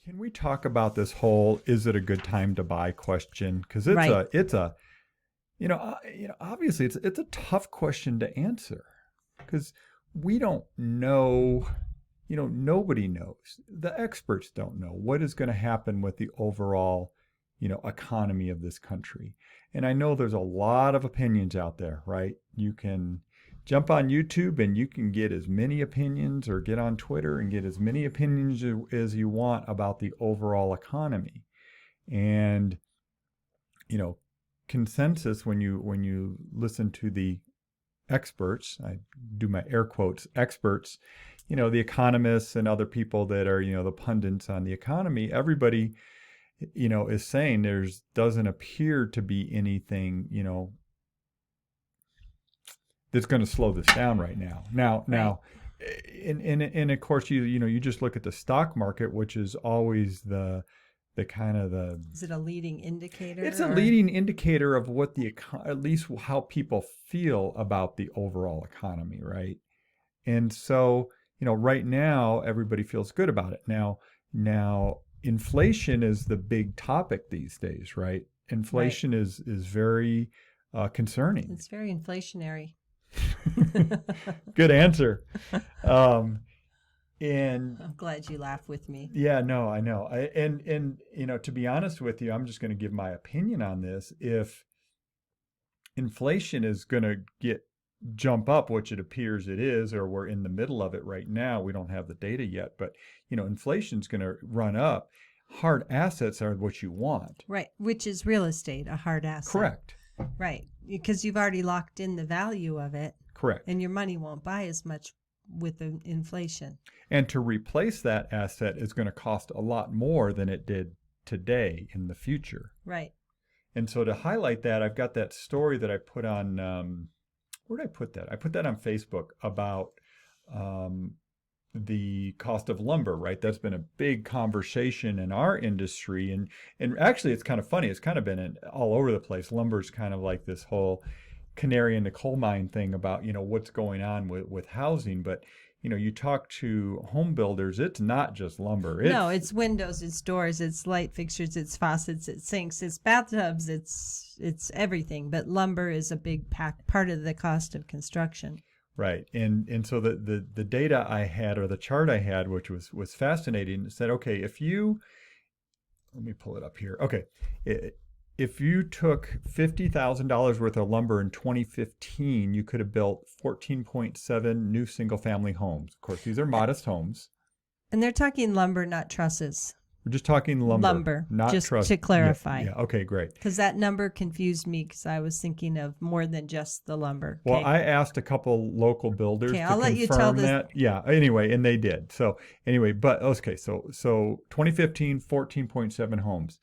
Can we talk about this whole "is it a good time to buy" question? Because Right. obviously it's a tough question to answer because we don't know. Nobody knows. The experts don't know what is going to happen with the overall, economy of this country. And I know there's a lot of opinions out there, right? You can jump on YouTube and you can get as many opinions, or get on Twitter and get as many opinions as you want about the overall economy. And, consensus, when you listen to the experts, I do my air quotes, experts, the economists and other people that are, the pundits on the economy, everybody, is saying doesn't appear to be anything, that's going to slow this down right now. Now, and of course, you just look at the stock market, which is always the kind of the. Is it a leading indicator? It's a leading indicator of what at least how people feel about the overall economy, right? And so, right now everybody feels good about it. Now, inflation is the big topic these days, right? Inflation is very concerning. It's very inflationary. Good answer. And I'm glad you laugh with me. Yeah, no, I know. And to be honest with you, I'm just going to give my opinion on this. If inflation is going to jump up, which it appears it is, or we're in the middle of it right now, we don't have the data yet, but inflation's going to run up. Hard assets are what you want. Right, which is real estate, a hard asset. Correct. Right, because you've already locked in the value of it. Correct. And your money won't buy as much with the inflation. And to replace that asset is going to cost a lot more than it did today in the future. Right. And so to highlight that, I've got that story that I put on, where did I put that? I put that on Facebook about the cost of lumber, right? That's been a big conversation in our industry. And actually, it's kind of funny. It's kind of been all over the place. Lumber's kind of like this whole canary in the coal mine thing about, what's going on with housing. But, you talk to home builders, it's not just lumber. No, it's windows, it's doors, it's light fixtures, it's faucets, it's sinks, it's bathtubs, it's everything. But lumber is a big part of the cost of construction. Right. And so the data I had, or the chart I had, which was fascinating, said, okay, let me pull it up here. Okay. If you took $50,000 worth of lumber in 2015, you could have built 14.7 new single-family homes. Of course, these are modest homes. And they're talking lumber, not trusses. We're just talking lumber, not just truss. to clarify. Yeah. Okay, great. Because that number confused me, because I was thinking of more than just the lumber. Well, I asked a couple local builders to I'll let confirm you tell this. that. Yeah. Anyway, and they did. So anyway, but okay. So 2015, 14.7 homes.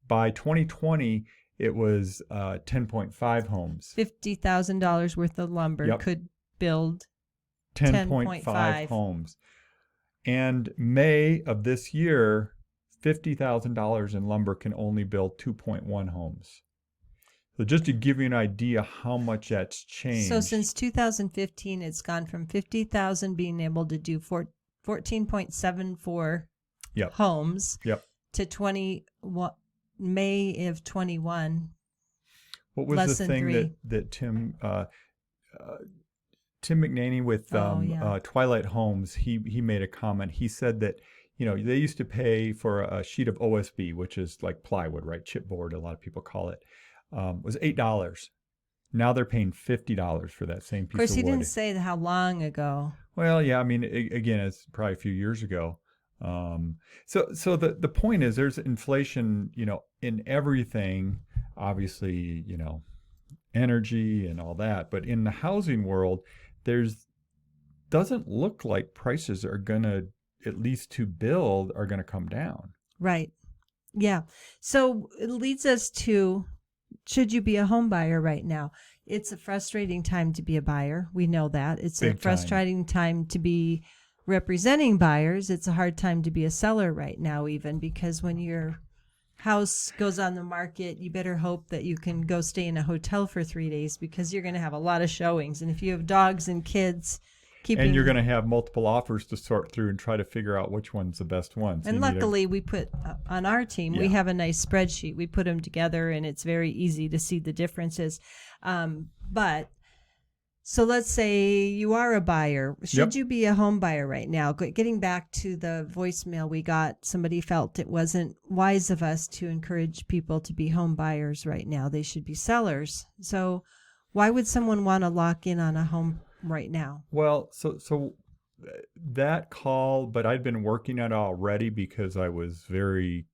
By 2020, it was 10.5 homes. $50,000 worth of lumber could build 10.5 homes. And May of this year, $50,000 in lumber can only build 2.1 homes. So just to give you an idea how much that's changed. So since 2015, it's gone from 50,000 being able to do 14.74 homes to May of 21. What was the thing that Tim McNaney with Twilight Homes, he made a comment. He said that, they used to pay for a sheet of OSB, which is like plywood, right? Chipboard, a lot of people call it, was $8. Now they're paying $50 for that same piece of wood. Of course, he didn't say how long ago. Well, yeah, I mean, again, it's probably a few years ago. So the point is, there's inflation, in everything, obviously, energy and all that, but in the housing world, doesn't look like prices are gonna, at least to build, are gonna come down. Right. Yeah. So it leads us to, should you be a home buyer right now? It's a frustrating time to be a buyer. We know that. It's a frustrating time to be representing buyers. It's a hard time to be a seller right now, even, because when your house goes on the market, you better hope that you can go stay in a hotel for 3 days, because you're going to have a lot of showings. And if you have dogs and kids, And you're going to have multiple offers to sort through and try to figure out which one's the best one. So and luckily, we put on our team, we have a nice spreadsheet. We put them together, and it's very easy to see the differences. So let's say you are a buyer. Should you be a home buyer right now? Getting back to the voicemail we got, somebody felt it wasn't wise of us to encourage people to be home buyers right now. They should be sellers. So why would someone want to lock in on a home right now? Well, so that call, but I'd been working on it already because I was very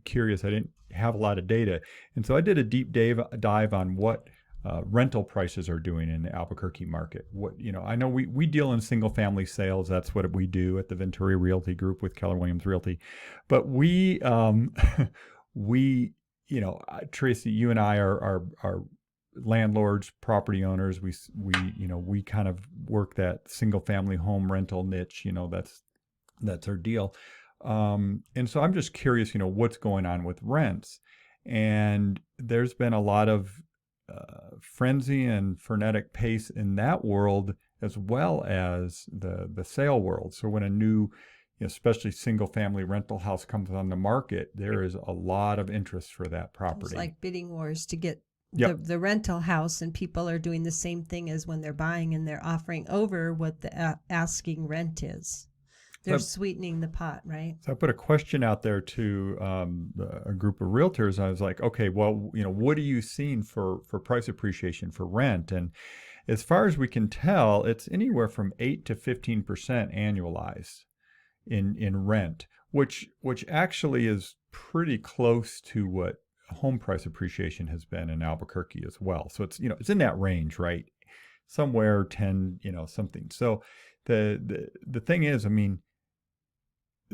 curious. I didn't have a lot of data. And so I did a deep dive on what rental prices are doing in the Albuquerque market. I know we deal in single family sales. That's what we do at the Venturi Realty Group with Keller Williams Realty. But we Tracy, you and I are landlords, property owners. We kind of work that single family home rental niche. That's our deal. And so I'm just curious, what's going on with rents. And there's been a lot of frenzy and frenetic pace in that world as well as the sale world. So when a new, especially single family rental house comes on the market, there is a lot of interest for that property. It's like bidding wars to get the rental house, and people are doing the same thing as when they're buying, and they're offering over what the asking rent is. They're sweetening the pot, right? So I put a question out there to a group of realtors. I was like, okay, well, what are you seeing for price appreciation for rent? And as far as we can tell, it's anywhere from 8 to 15% annualized in rent, which actually is pretty close to what home price appreciation has been in Albuquerque as well. So it's it's in that range, right? Somewhere 10, something. So the thing is,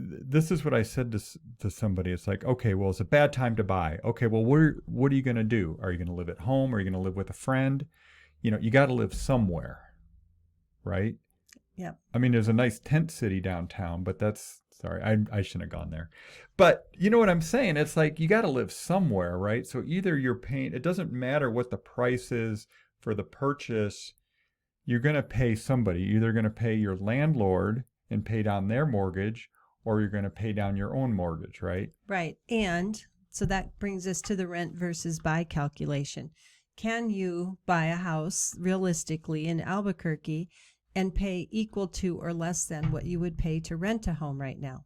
this is what I said to somebody. It's like, okay, well, it's a bad time to buy. Okay, well, what are you going to do? Are you going to live at home? Are you going to live with a friend? You got to live somewhere, right? Yeah. There's a nice tent city downtown, but sorry, I shouldn't have gone there. But you know what I'm saying? It's like you got to live somewhere, right? So either you're paying, it doesn't matter what the price is for the purchase, you're going to pay somebody. You're either going to pay your landlord and pay down their mortgage, or you're going to pay down your own mortgage, right? Right. And so that brings us to the rent versus buy calculation. Can you buy a house realistically in Albuquerque and pay equal to or less than what you would pay to rent a home right now?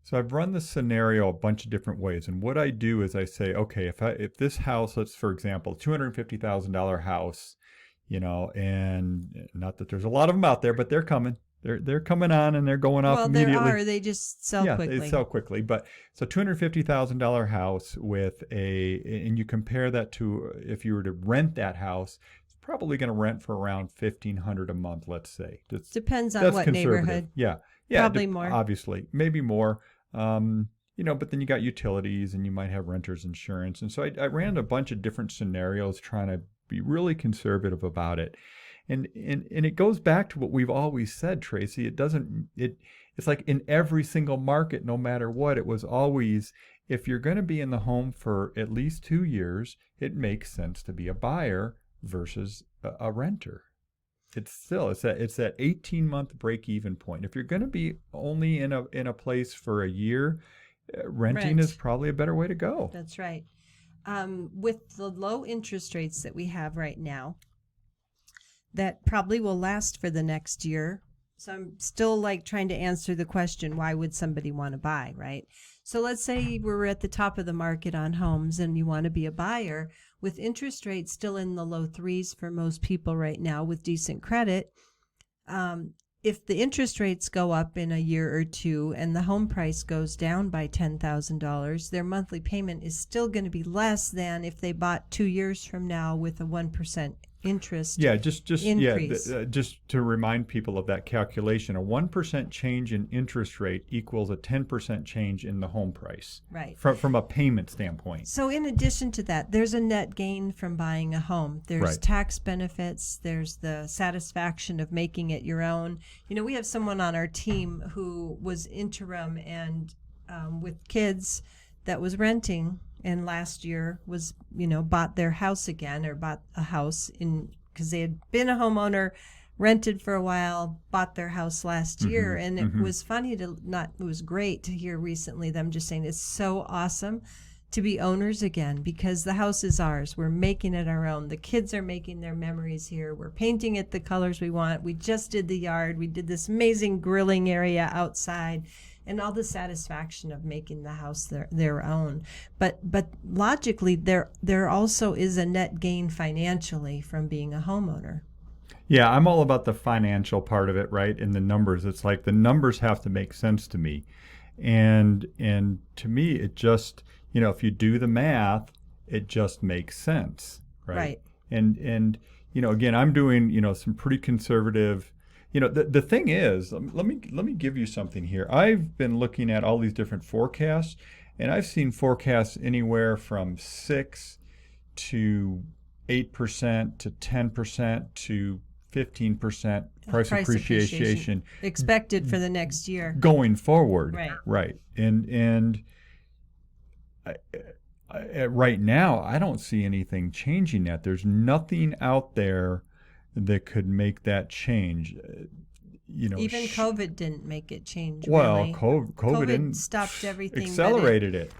So I've run the scenario a bunch of different ways. And what I do is I say, okay, if this house, let's, for example, $250,000 house, and not that there's a lot of them out there, but they're coming. They're coming on and they're going off immediately. Well, there are. They just sell quickly. Yeah, they sell quickly. But so $250,000 house and you compare that to if you were to rent that house, it's probably going to rent for around $1,500 a month, let's say. Depends on what neighborhood. Yeah. Probably more. Obviously, maybe more. But then you got utilities and you might have renter's insurance. And so I ran a bunch of different scenarios trying to be really conservative about it. And it goes back to what we've always said, Tracy. It's like in every single market, no matter what, it was always, if you're going to be in the home for at least 2 years, it makes sense to be a buyer versus a renter. It's that 18-month break-even point. If you're going to be only in a place for a year, renting is probably a better way to go. That's right. With the low interest rates that we have right now, that probably will last for the next year. So I'm still trying to answer the question, why would somebody want to buy, right? So let's say we're at the top of the market on homes and you want to be a buyer with interest rates still in the low 3s for most people right now with decent credit. If the interest rates go up in a year or two and the home price goes down by $10,000, their monthly payment is still going to be less than if they bought 2 years from now with a 1% interest increase. Just to remind people of that calculation, a 1% change in interest rate equals a 10% change in the home price. Right. From a payment standpoint. So in addition to that, there's a net gain from buying a home. There's tax benefits. There's the satisfaction of making it your own. We have someone on our team who was interim and with kids that was renting, and last year was, bought their house again, or bought a house because they had been a homeowner rented for a while, bought their house last year. And it mhm. was funny it was great to hear recently them just saying it's so awesome to be owners again because the house is ours. We're making it our own. The kids are making their memories here. We're painting it the colors we want. We just did the yard. We did this amazing grilling area outside and all the satisfaction of making the house their own. But logically there also is a net gain financially from being a homeowner. Yeah, I'm all about the financial part of it, right? And the numbers. It's like the numbers have to make sense to me. And to me it just, if you do the math, it just makes sense, right? Right. And again, I'm doing, some pretty conservative, the thing is, let me give you something here. I've been looking at all these different forecasts, and I've seen forecasts anywhere from 6 to 8% to 10% to 15% price appreciation expected for the next year going forward. Right. And right now, I don't see anything changing that. There's nothing out there that could make that change. Even COVID didn't make it change. Well, really. COVID stopped everything. Accelerated it.